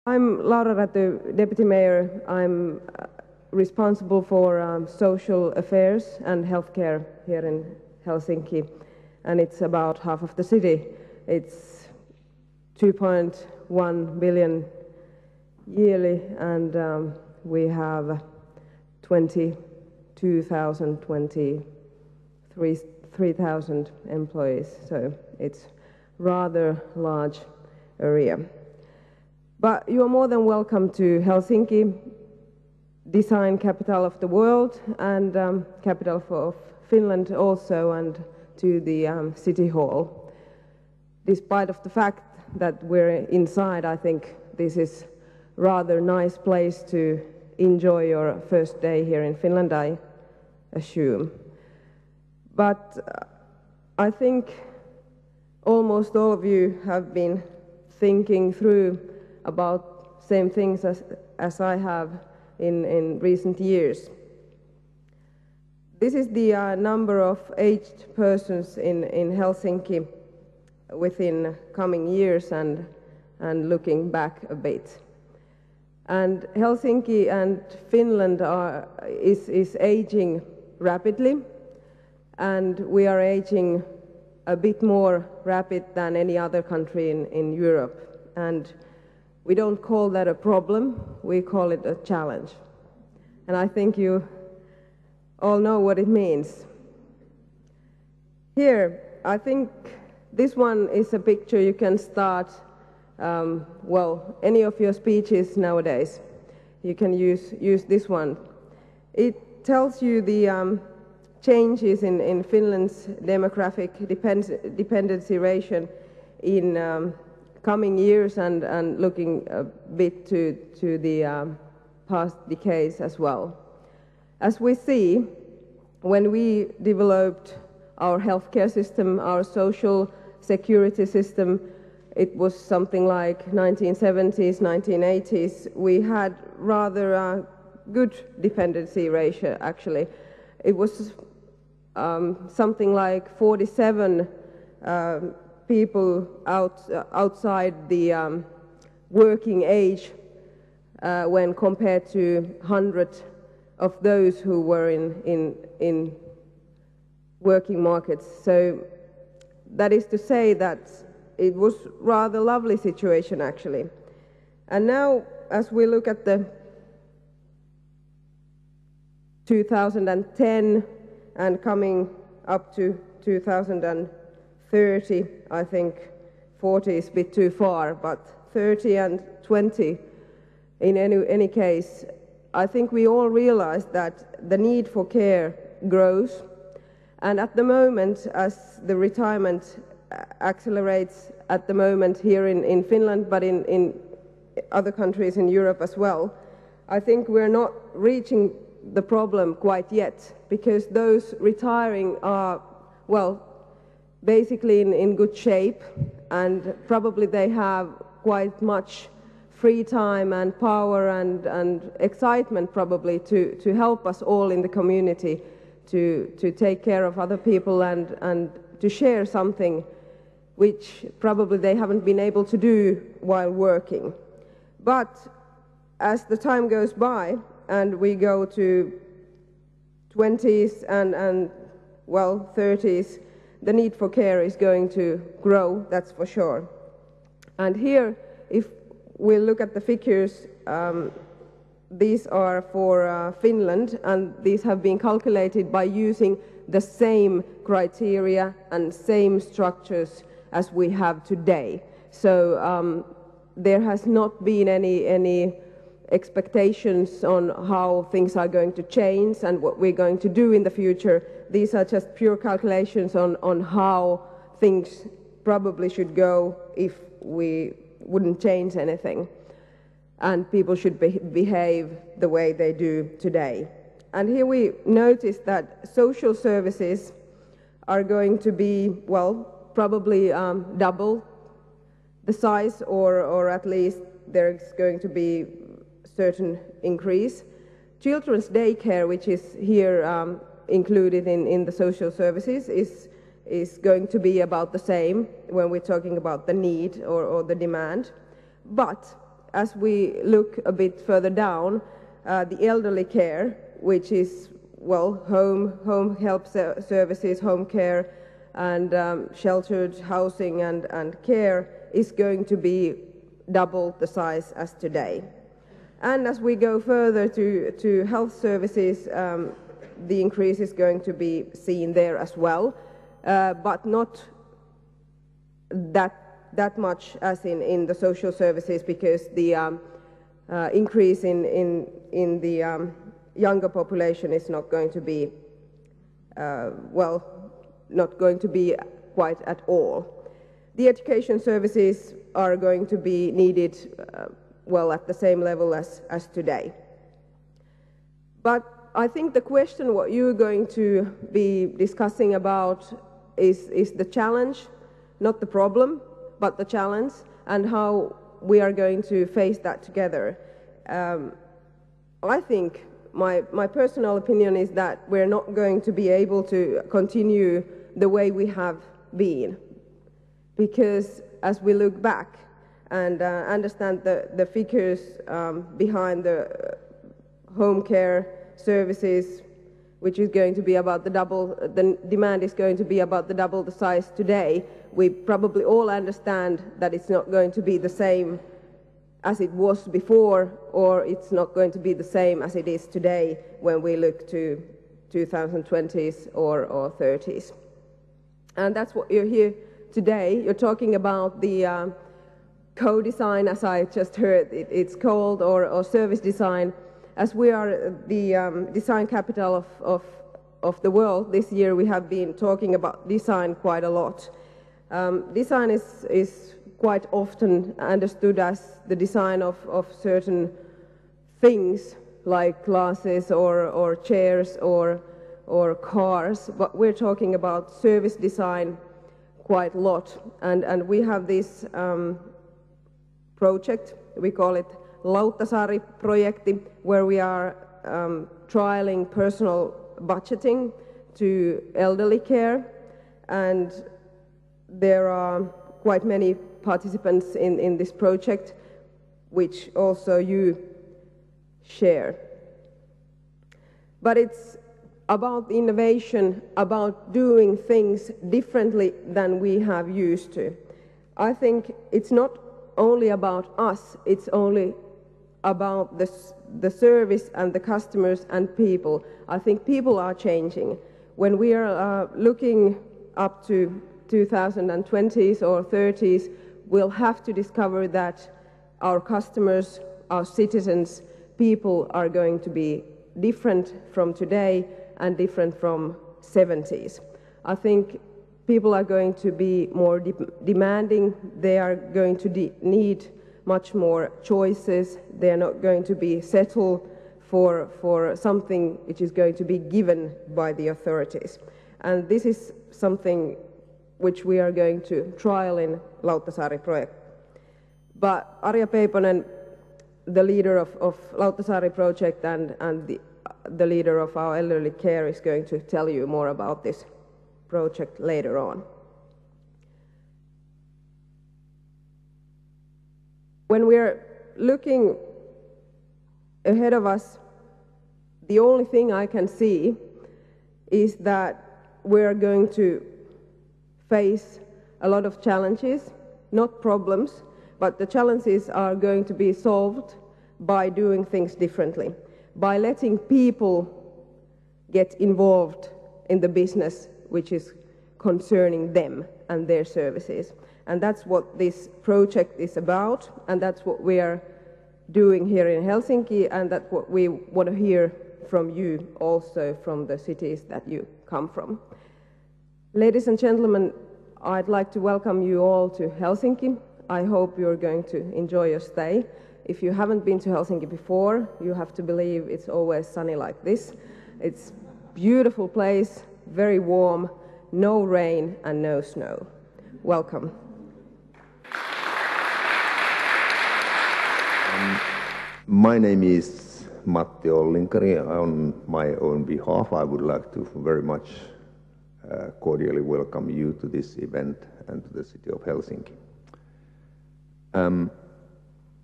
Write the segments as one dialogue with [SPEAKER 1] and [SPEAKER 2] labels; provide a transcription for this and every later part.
[SPEAKER 1] I'm Laura Räty, Deputy Mayor. I'm responsible for social affairs and healthcare here in Helsinki, and it's about half of the city. It's 2.1 billion yearly, and we have 23,000 employees, so it's rather large area. But you are more than welcome to Helsinki, design capital of the world, and capital of Finland also, and to the City Hall. Despite of the fact that we're inside, I think this is rather nice place to enjoy your first day here in Finland, I assume. But I think almost all of you have been thinking through about same things as I have in recent years. This is the number of aged persons in Helsinki within coming years and looking back a bit. And Helsinki and Finland is aging rapidly, and we are aging a bit more rapid than any other country in Europe. And we don't call that a problem, we call it a challenge. And I think you all know what it means. Here, I think this one is a picture you can start, well, any of your speeches nowadays. You can use this one. It tells you the changes in Finland's demographic dependency ratio in coming years and looking a bit to the past decades as well. As we see, when we developed our healthcare system, our social security system, it was something like 1970s, 1980s, we had rather a good dependency ratio actually. It was something like 47 people outside the working age when compared to 100 of those who were in working markets. So that is to say that it was rather lovely situation actually. And now as we look at the 2010 and coming up to 2030, I think 40 is a bit too far, but 30 and 20 in any case, I think we all realize that the need for care grows, and at the moment, as the retirement accelerates at the moment here in Finland, but in other countries in Europe as well, I think we're not reaching the problem quite yet, because those retiring are, well, basically in good shape, and probably they have quite much free time and power and excitement probably to help us all in the community to take care of other people and to share something which probably they haven't been able to do while working. But as the time goes by and we go to 20s and well, 30s, the need for care is going to grow, that's for sure. And here, if we look at the figures, these are for Finland, and these have been calculated by using the same criteria and same structures as we have today. So there has not been any expectations on how things are going to change and what we're going to do in the future. These are just pure calculations on how things probably should go if we wouldn't change anything, and people should behave the way they do today. And here we notice that social services are going to be, well, probably double the size, or at least there's going to be certain increase. Children's daycare, which is here included in the social services, is going to be about the same when we're talking about the need or the demand. But as we look a bit further down, the elderly care, which is, well, home help services, home care, and sheltered housing and care, is going to be double the size as today. And as we go further to health services, the increase is going to be seen there as well, but not that much as in the social services, because the increase in the younger population is not going to be, well, not going to be quite at all. The education services are going to be needed, well, at the same level as today. But I think the question what you're going to be discussing about is the challenge, not the problem, but the challenge, and how we are going to face that together. I think my personal opinion is that we're not going to be able to continue the way we have been, because as we look back and understand the figures behind the home care services, which is going to be about the demand is going to be about the double the size today, we probably all understand that it's not going to be the same as it was before, or it's not going to be the same as it is today when we look to 2020s or 30s. And that's what you're here today. You're talking about the co-design, as I just heard it's called, or service design. As we are the design capital of the world, this year we have been talking about design quite a lot. Design is quite often understood as the design of certain things, like glasses or chairs or cars, but we're talking about service design quite a lot. And we have this project, we call it Lauttasaari-projekti, where we are trialing personal budgeting to elderly care, and there are quite many participants in this project, which also you share. But it's about innovation, about doing things differently than we have used to. I think it's not only about us, it's only about the service and the customers and people. I think people are changing. When we are looking up to 2020s or 30s, we'll have to discover that our customers, our citizens, people are going to be different from today and different from 70s. I think people are going to be more demanding. They are going to need much more choices. They are not going to be settled for something which is going to be given by the authorities. And this is something which we are going to trial in Lauttasaari-project. But Arja Peiponen, the leader of Lauttasaari project and the leader of our elderly care, is going to tell you more about this project later on. When we're looking ahead of us, the only thing I can see is that we're going to face a lot of challenges, not problems, but the challenges are going to be solved by doing things differently, by letting people get involved in the business which is concerning them and their services. And that's what this project is about, and that's what we are doing here in Helsinki, and that's what we want to hear from you also, from the cities that you come from. Ladies and gentlemen, I'd like to welcome you all to Helsinki. I hope you're going to enjoy your stay. If you haven't been to Helsinki before, you have to believe it's always sunny like this. It's a beautiful place, very warm, no rain and no snow. Welcome.
[SPEAKER 2] My name is Matti Ollinkari. On my own behalf, I would like to very much cordially welcome you to this event and to the city of Helsinki.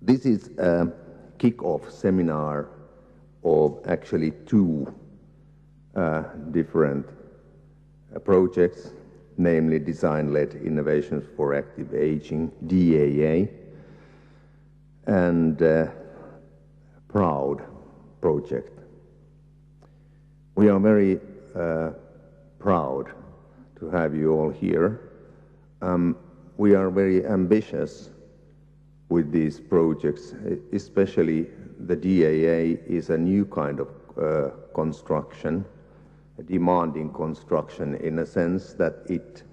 [SPEAKER 2] This is a kick-off seminar of actually two different projects, namely Design-Led Innovations for Active Aging, DAA, and PROUD project. We are very proud to have you all here. We are very ambitious with these projects, especially the DAA is a new kind of construction, a demanding construction in a sense that it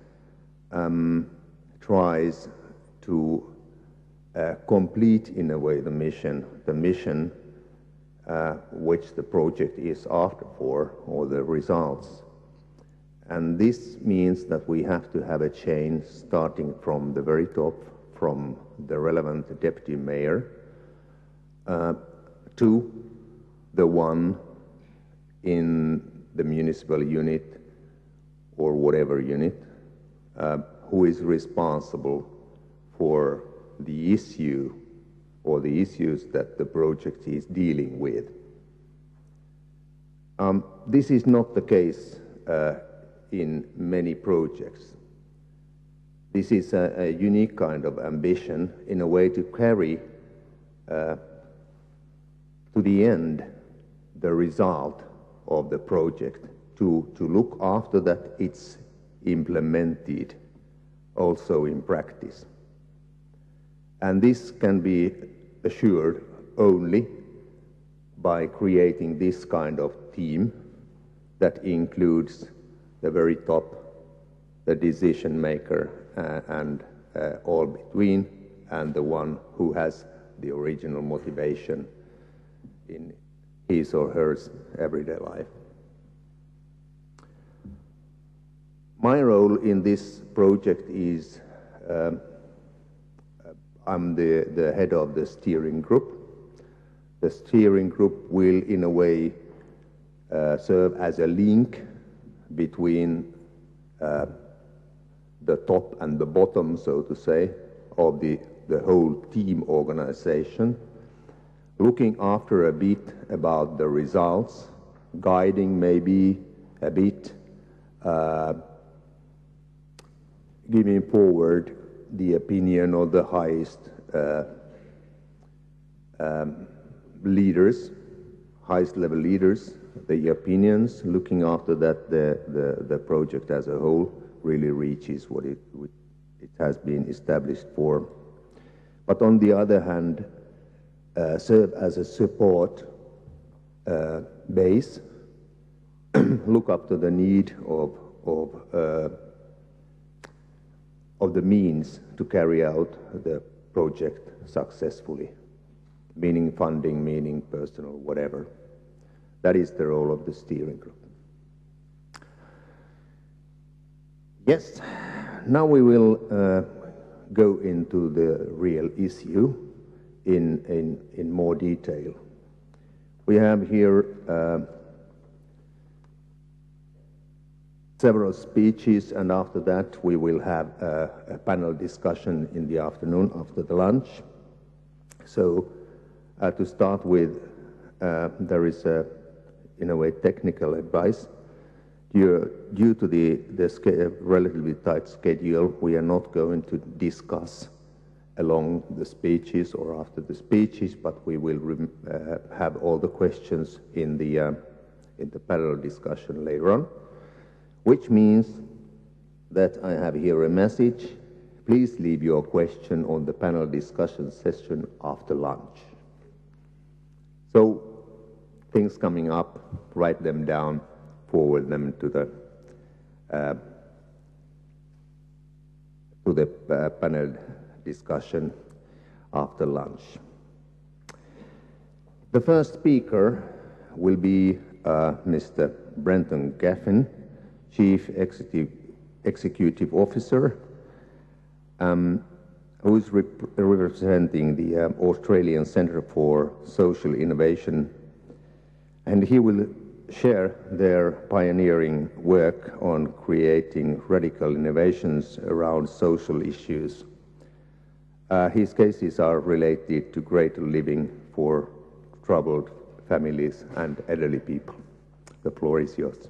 [SPEAKER 2] tries to complete in a way the mission which the project is after for, or the results. And this means that we have to have a chain starting from the very top, from the relevant deputy mayor, to the one in the municipal unit or whatever unit who is responsible for the issue or the issues that the project is dealing with. This is not the case in many projects. This is a unique kind of ambition in a way to carry to the end the result of the project, to look after that it's implemented also in practice. And this can be assured only by creating this kind of team that includes the very top, the decision maker, and all between, and the one who has the original motivation in his or her everyday life. My role in this project is I'm the head of the steering group. The steering group will, in a way, serve as a link between the top and the bottom, so to say, of the whole team organization, looking after a bit about the results, guiding maybe a bit, giving forward the opinion of the highest leaders, highest level leaders, the opinions, looking after that the project as a whole really reaches what it has been established for. But on the other hand, serve as a support base, look up to the need of the means to carry out the project successfully, meaning funding, meaning personal, whatever. That is the role of the steering group. Yes, now we will go into the real issue in more detail. We have here several speeches, and after that we will have a panel discussion in the afternoon after the lunch. So to start with, there is in a way technical advice. Due to the relatively tight schedule, we are not going to discuss along the speeches or after the speeches, but we will have all the questions in the panel discussion later on, which means that I have here a message. Please leave your question on the panel discussion session after lunch. So things coming up, write them down, forward them to the panel discussion after lunch. The first speaker will be Mr. Brenton Gaffin, Chief Executive Officer, who is representing the Australian Centre for Social Innovation, and he will share their pioneering work on creating radical innovations around social issues. His cases are related to greater living for troubled families and elderly people. The floor is yours.